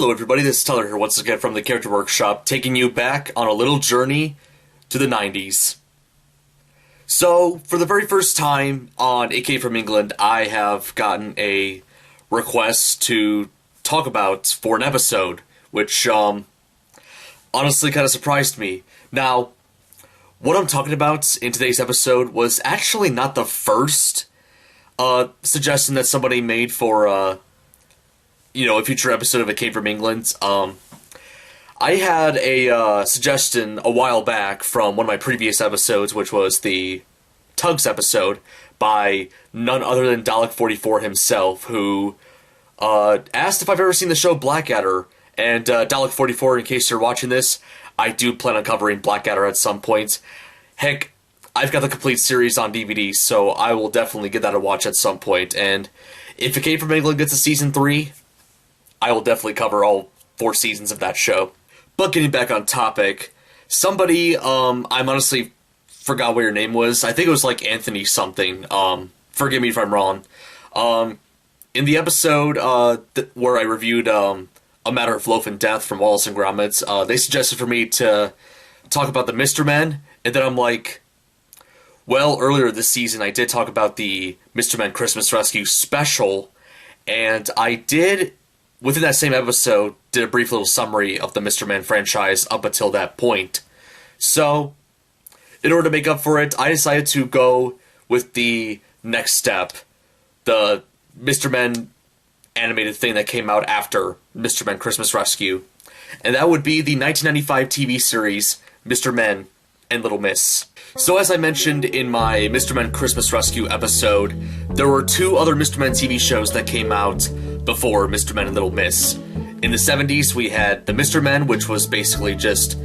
Hello everybody, this is Tyler here once again from the Character Workshop, taking you back on a little journey to the 90s. So, for the very first time on AK from England, I have gotten a request to talk about for an episode, which honestly kind of surprised me. Now, what I'm talking about in today's episode was actually not the first suggestion that somebody made for a future episode of It Came From England. I had a suggestion a while back from one of my previous episodes, which was the Tugs episode, by none other than Dalek44 himself, who asked if I've ever seen the show Blackadder. And Dalek44, in case you're watching this, I do plan on covering Blackadder at some point. Heck, I've got the complete series on DVD, so I will definitely give that a watch at some point. And if It Came From England gets a season 3, I will definitely cover all 4 seasons of that show. But getting back on topic, somebody, I'm honestly forgot what your name was. I think it was like Anthony something. Forgive me if I'm wrong. In the episode where I reviewed A Matter of Loaf and Death from Wallace and Gromit, they suggested for me to talk about the Mr. Men, and then I'm like, well, earlier this season I did talk about the Mr. Men Christmas Rescue special, and I did, within that same episode, did a brief little summary of the Mr. Men franchise up until that point. So, in order to make up for it, I decided to go with the next step, the Mr. Men animated thing that came out after Mr. Men Christmas Rescue. And that would be the 1995 TV series, Mr. Men and Little Miss. So as I mentioned in my Mr. Men Christmas Rescue episode, there were 2 other Mr. Men TV shows that came out before Mr. Men and Little Miss. In the 70s, we had The Mr. Men, which was basically just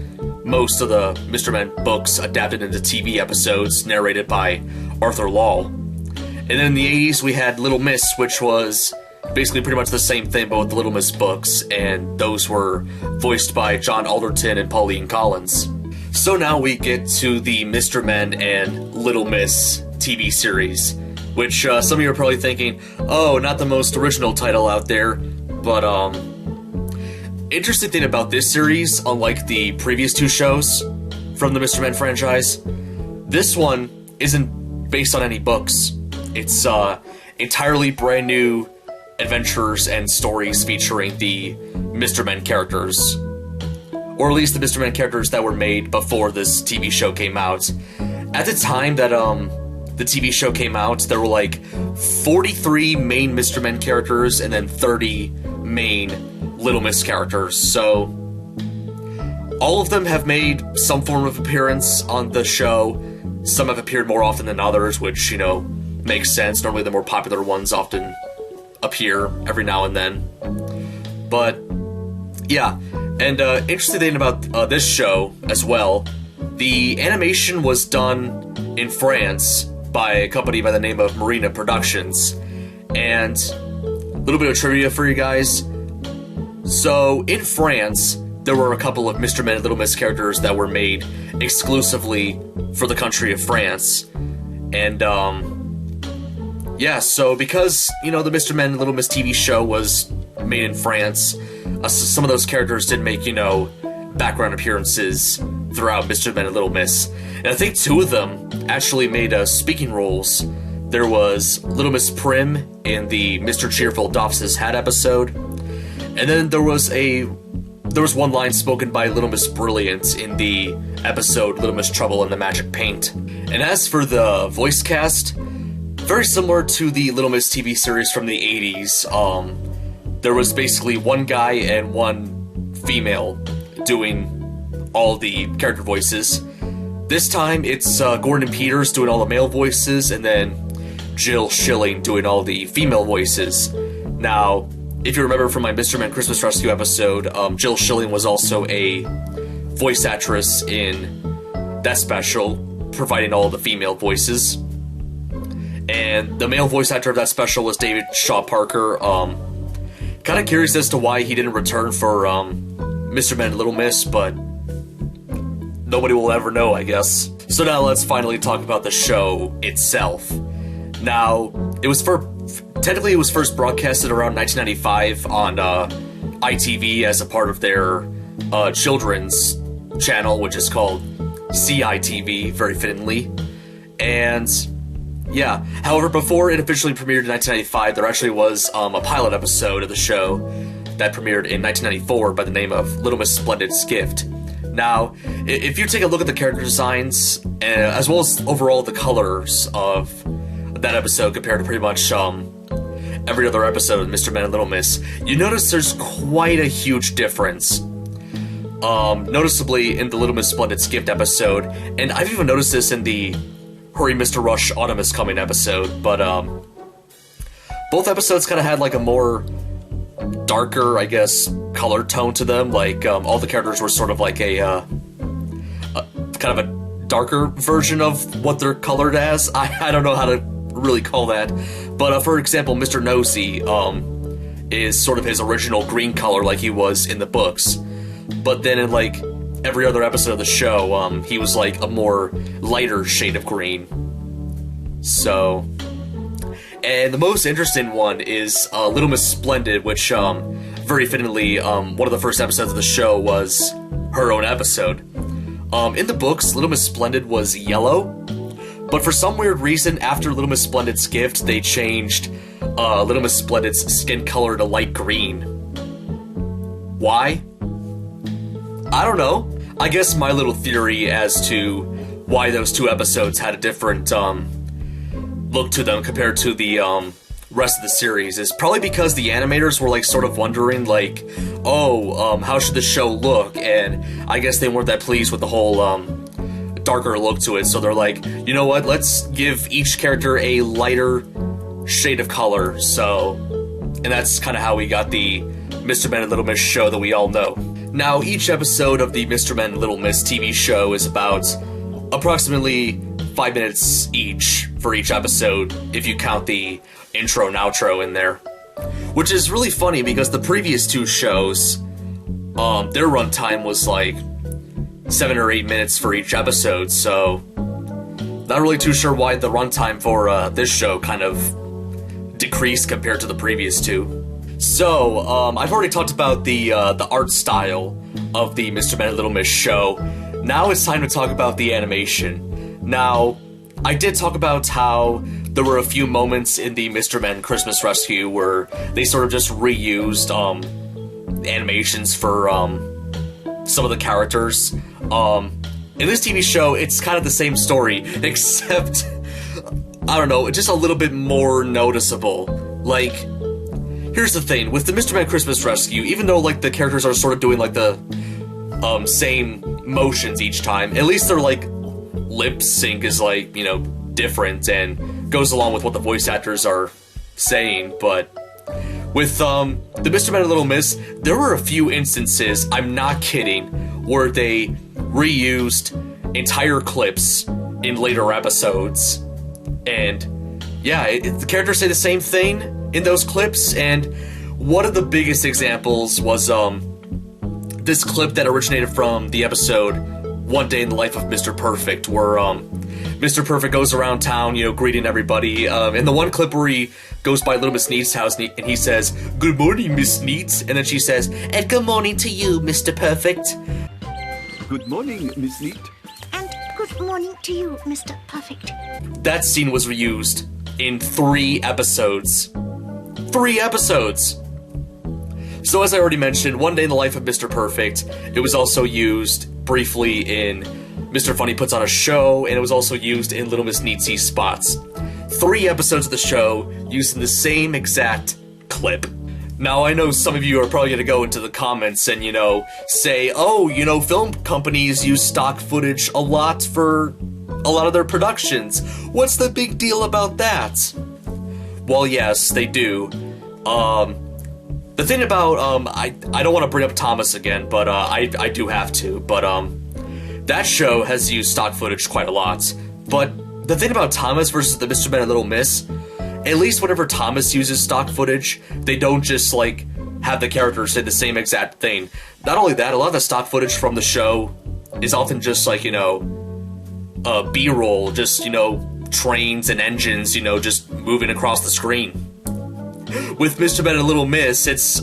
most of the Mr. Men books adapted into TV episodes narrated by Arthur Law. And then in the 80s, we had Little Miss, which was basically pretty much the same thing, but with the Little Miss books, and those were voiced by John Alderton and Pauline Collins. So now we get to the Mr. Men and Little Miss TV series, which some of you are probably thinking, oh, not the most original title out there, but interesting thing about this series, unlike the previous 2 shows from the Mr. Men franchise, this one isn't based on any books. It's entirely brand new adventures and stories featuring the Mr. Men characters. Or at least the Mr. Men characters that were made before this TV show came out. At the time that the TV show came out, there were like 43 main Mr. Men characters and then 30 main Little Miss characters. So all of them have made some form of appearance on the show. Some have appeared more often than others, which, makes sense. Normally the more popular ones often appear every now and then. But yeah, and interesting thing about this show as well, the animation was done in France by a company by the name of Marina Productions. And a little bit of trivia for you guys. So in France, there were a couple of Mr. Men and Little Miss characters that were made exclusively for the country of France. And yeah, so because, the Mr. Men and Little Miss TV show was made in France, some of those characters did make, background appearances throughout Mr. Men and Little Miss. And I think 2 of them actually made speaking roles. There was Little Miss Prim in the Mr. Cheerful Doffs His Hat episode. And then there was one line spoken by Little Miss Brilliant in the episode Little Miss Trouble and the Magic Paint. And as for the voice cast, very similar to the Little Miss TV series from the 80s. There was basically one guy and one female doing all the character voices. This time it's Gordon Peters doing all the male voices, and then Jill Schilling doing all the female voices. Now, if you remember from my Mr. Men Christmas Rescue episode, Jill Schilling was also a voice actress in that special, providing all the female voices. And the male voice actor of that special was David Shaw Parker. Kind of curious as to why he didn't return for Mr. Men and Little Miss, but nobody will ever know, I guess. So now let's finally talk about the show itself. Now, technically it was first broadcasted around 1995 on ITV as a part of their children's channel, which is called CITV, very fittingly. And yeah, however, before it officially premiered in 1995, there actually was a pilot episode of the show that premiered in 1994 by the name of Little Miss Splendid's Gift. Now, if you take a look at the character designs, as well as overall the colors of that episode compared to pretty much every other episode of Mr. Men and Little Miss, you notice there's quite a huge difference. Noticeably in the Little Miss Splendid's Gift episode, and I've even noticed this in the Hurry Mr. Rush Autumn is Coming episode, but both episodes kind of had like a more darker, I guess, color tone to them. Like all the characters were sort of like a kind of a darker version of what they're colored as. I don't know how to really call that, but for example, Mr. Nosy is sort of his original green color like he was in the books, but then in like every other episode of the show, he was like a more lighter shade of green. So, and the most interesting one is Little Miss Splendid, which very fittingly, one of the first episodes of the show was her own episode. In the books, Little Miss Splendid was yellow, but for some weird reason, after Little Miss Splendid's Gift, they changed Little Miss Splendid's skin color to light green. Why? I don't know. I guess my little theory as to why those two episodes had a different look to them compared to the rest of the series is probably because the animators were like sort of wondering like, oh, how should the show look? And I guess they weren't that pleased with the whole darker look to it, so they're like, you know what, let's give each character a lighter shade of color. So, and that's kind of how we got the Mr. Men and Little Miss show that we all know. Now, each episode of the Mr. Men and Little Miss TV show is about approximately 5 minutes each for each episode, if you count the intro and outro in there. Which is really funny because the previous two shows, their runtime was like 7 or 8 minutes for each episode, so not really too sure why the runtime for this show kind of decreased compared to the previous two. So, I've already talked about the art style of the Mr. Men and Little Miss show. Now it's time to talk about the animation. Now, I did talk about how there were a few moments in the Mr. Men Christmas Rescue where they sort of just reused animations for some of the characters. In this TV show, it's kind of the same story, except, I don't know, just a little bit more noticeable. Like, here's the thing, with the Mr. Men Christmas Rescue, even though, like, the characters are sort of doing, like, the same motions each time, at least their, like, lip sync is, like, you know, different and goes along with what the voice actors are saying, but with, the Mr. Men and Little Miss, there were a few instances, I'm not kidding, where they reused entire clips in later episodes, and, yeah, the characters say the same thing in those clips, and one of the biggest examples was this clip that originated from the episode One Day in the Life of Mr. Perfect, where Mr. Perfect goes around town, you know, greeting everybody. In the one clip where he goes by Little Miss Neat's house and he says, "Good morning, Miss Neat," and then she says, "And good morning to you, Mr. Perfect." Good morning, Miss Neat. And good morning to you, Mr. Perfect. That scene was reused in 3 episodes. 3 episodes! So as I already mentioned, One Day in the Life of Mr. Perfect, it was also used briefly in Mr. Funny Puts on a Show, and it was also used in Little Miss Neat sees spots. 3 episodes of the show used in the same exact clip. Now, I know some of you are probably going to go into the comments and, you know, say, oh, you know, film companies use stock footage a lot for a lot of their productions. What's the big deal about that? Well, yes, they do. The thing about, I don't want to bring up Thomas again, but I do have to, but that show has used stock footage quite a lot. But the thing about Thomas versus the Mr. Men and Little Miss, at least whenever Thomas uses stock footage, they don't just, like, have the characters say the same exact thing. Not only that, a lot of the stock footage from the show is often just, like, you know, B-roll, just, you know, trains and engines, you know, just moving across the screen. With Mr. Men and Little Miss, it's,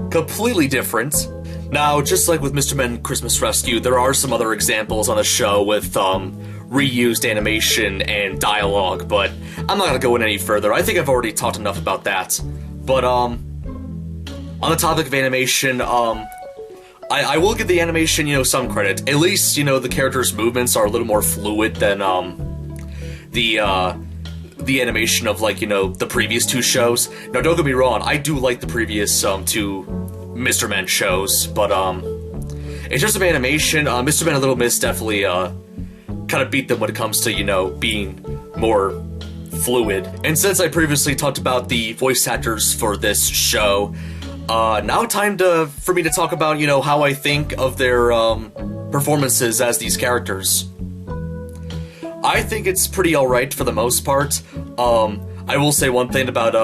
completely different. Now, just like with Mr. Men Christmas Rescue, there are some other examples on the show with reused animation and dialogue, but I'm not gonna go in any further. I think I've already talked enough about that. But on the topic of animation, I will give the animation, some credit. At least, the characters' movements are a little more fluid than the animation of, the previous two shows. Now, don't get me wrong, I do like the previous two Mr. Men shows, but in terms of animation, Mr. Men and Little Miss definitely kind of beat them when it comes to, being more fluid. And since I previously talked about the voice actors for this show, now time for me to talk about, how I think of their performances as these characters. I think it's pretty alright for the most part. I will say one thing about,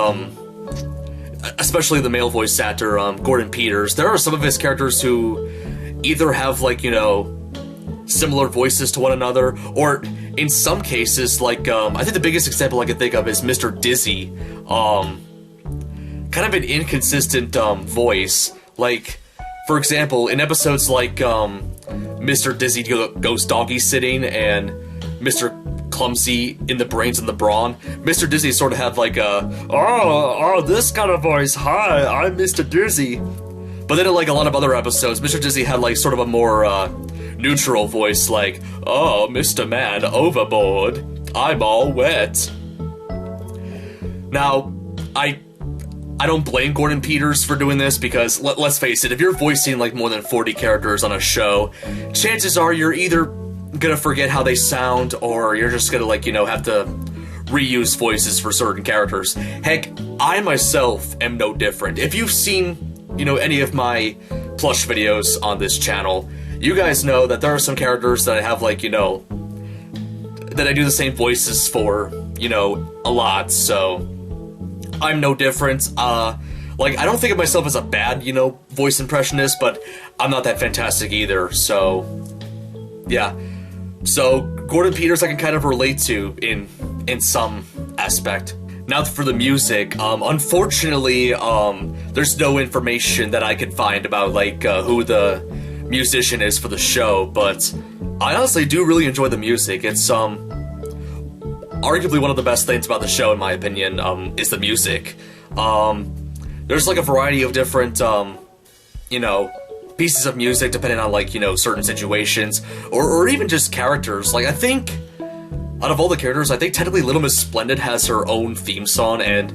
especially the male voice actor, Gordon Peters. There are some of his characters who either have, similar voices to one another, or in some cases, I think the biggest example I can think of is Mr. Dizzy. Kind of an inconsistent voice. For example, in episodes like Mr. Dizzy Goes Doggy Sitting and Mr. Clumsy in the Brains and the Brawn, Mr. Dizzy sort of had this kind of voice. Hi, I'm Mr. Dizzy. But then in a lot of other episodes, Mr. Dizzy had sort of a more neutral voice, oh, Mr. Man, overboard. I'm all wet. Now, I don't blame Gordon Peters for doing this because, let's face it, if you're voicing more than 40 characters on a show, chances are you're either gonna forget how they sound or you're just gonna have to reuse voices for certain characters. Heck, I myself am no different. If you've seen, any of my plush videos on this channel, you guys know that there are some characters that I have that I do the same voices for, a lot, so I'm no different. I don't think of myself as a bad, voice impressionist, but I'm not that fantastic either, so yeah. So, Gordon Peters I can kind of relate to in some aspect. Now for the music, unfortunately, there's no information that I can find about, who the musician is for the show, but I honestly do really enjoy the music. It's, arguably one of the best things about the show, in my opinion, is the music. There's, a variety of different, pieces of music depending on, certain situations, or even just characters. I think, out of all the characters, I think technically Little Miss Splendid has her own theme song, and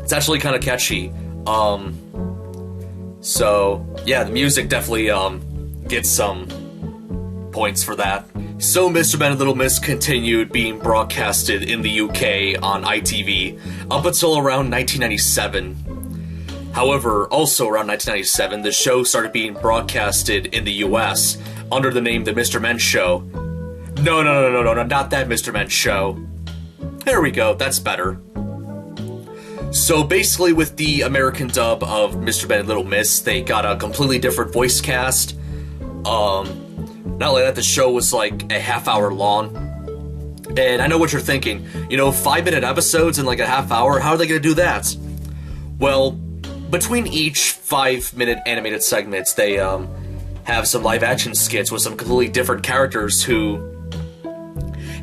it's actually kind of catchy. So, yeah, the music definitely, gets some points for that. So Mr. Men and Little Miss continued being broadcasted in the UK on ITV up until around 1997. However, also around 1997, the show started being broadcasted in the US under the name The Mr. Men Show. No, not that Mr. Men Show. There we go, that's better. So basically with the American dub of Mr. Men and Little Miss, they got a completely different voice cast. Not only that, the show was a half hour long. And I know what you're thinking. 5-minute episodes in a half hour? How are they gonna do that? Well, between each 5-minute animated segments, they have some live action skits with some completely different characters who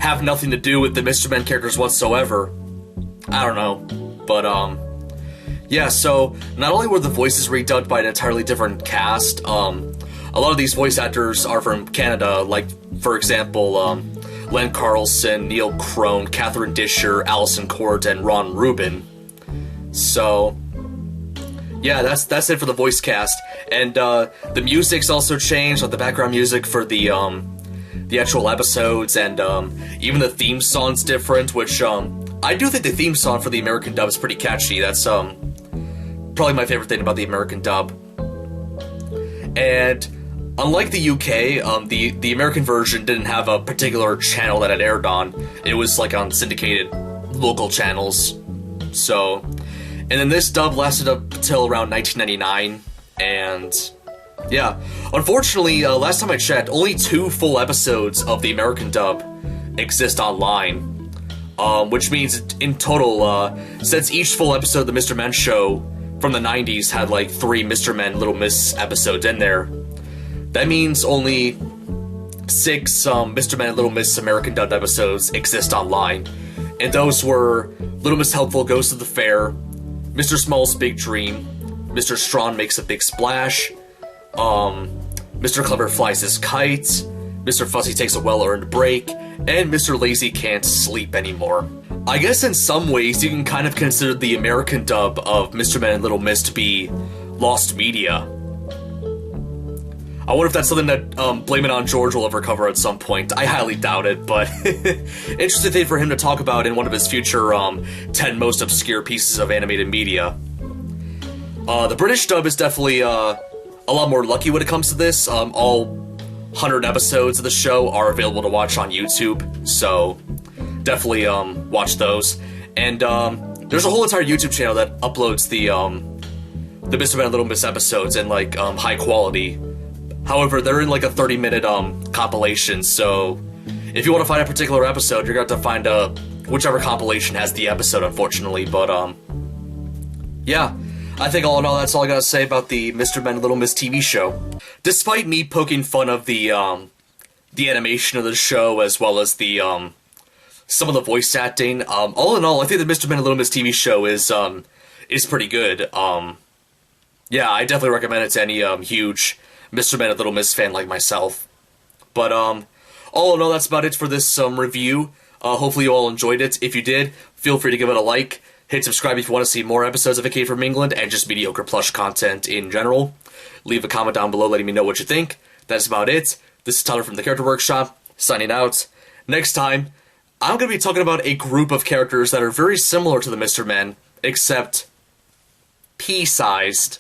have nothing to do with the Mr. Men characters whatsoever. I don't know. But, yeah, so not only were the voices redubbed by an entirely different cast, a lot of these voice actors are from Canada, for example, Len Carlson, Neil Crone, Catherine Disher, Allison Court, and Ron Rubin. So, yeah, that's it for the voice cast. And the music's also changed, the background music for the actual episodes, and even the theme song's different, which I do think the theme song for the American dub is pretty catchy. That's probably my favorite thing about the American dub. And unlike the UK, the American version didn't have a particular channel that it aired on. It was on syndicated local channels. So, and then this dub lasted up until around 1999, and yeah. Unfortunately, last time I checked, only 2 full episodes of the American dub exist online. Which means in total, since each full episode of the Mr. Men Show from the 90s had like 3 Mr. Men, Little Miss episodes in there. That means only 6 Mr. Men and Little Miss American dubbed episodes exist online. And those were Little Miss Helpful Goes to the Fair, Mr. Small's Big Dream, Mr. Strawn Makes a Big Splash, Mr. Clever Flies His Kite, Mr. Fussy Takes a Well-Earned Break, and Mr. Lazy Can't Sleep Anymore. I guess in some ways you can kind of consider the American dub of Mr. Men and Little Miss to be lost media. I wonder if that's something that Blame It on George will ever cover at some point. I highly doubt it, but interesting thing for him to talk about in one of his future 10 most obscure pieces of animated media. The British dub is definitely a lot more lucky when it comes to this. All 100 episodes of the show are available to watch on YouTube, so definitely watch those. And there's a whole entire YouTube channel that uploads the Mr. Men and Little Miss episodes in like high quality. However, they're in like a 30-minute compilation, so if you want to find a particular episode, you're going to have to find whichever compilation has the episode, unfortunately. But yeah, I think all in all, that's all I got to say about the Mr. Men and Little Miss TV show. Despite me poking fun of the animation of the show as well as the some of the voice acting, all in all, I think the Mr. Men and Little Miss TV show is pretty good. Yeah, I definitely recommend it to any huge Mr. Men and Little Miss fan like myself. But all in all, that's about it for this review. Hopefully you all enjoyed it. If you did, feel free to give it a like. Hit subscribe if you want to see more episodes of A Cave from England and just mediocre plush content in general. Leave a comment down below letting me know what you think. That's about it. This is Tyler from the Character Workshop, signing out. Next time, I'm going to be talking about a group of characters that are very similar to the Mr. Men, except pea-sized.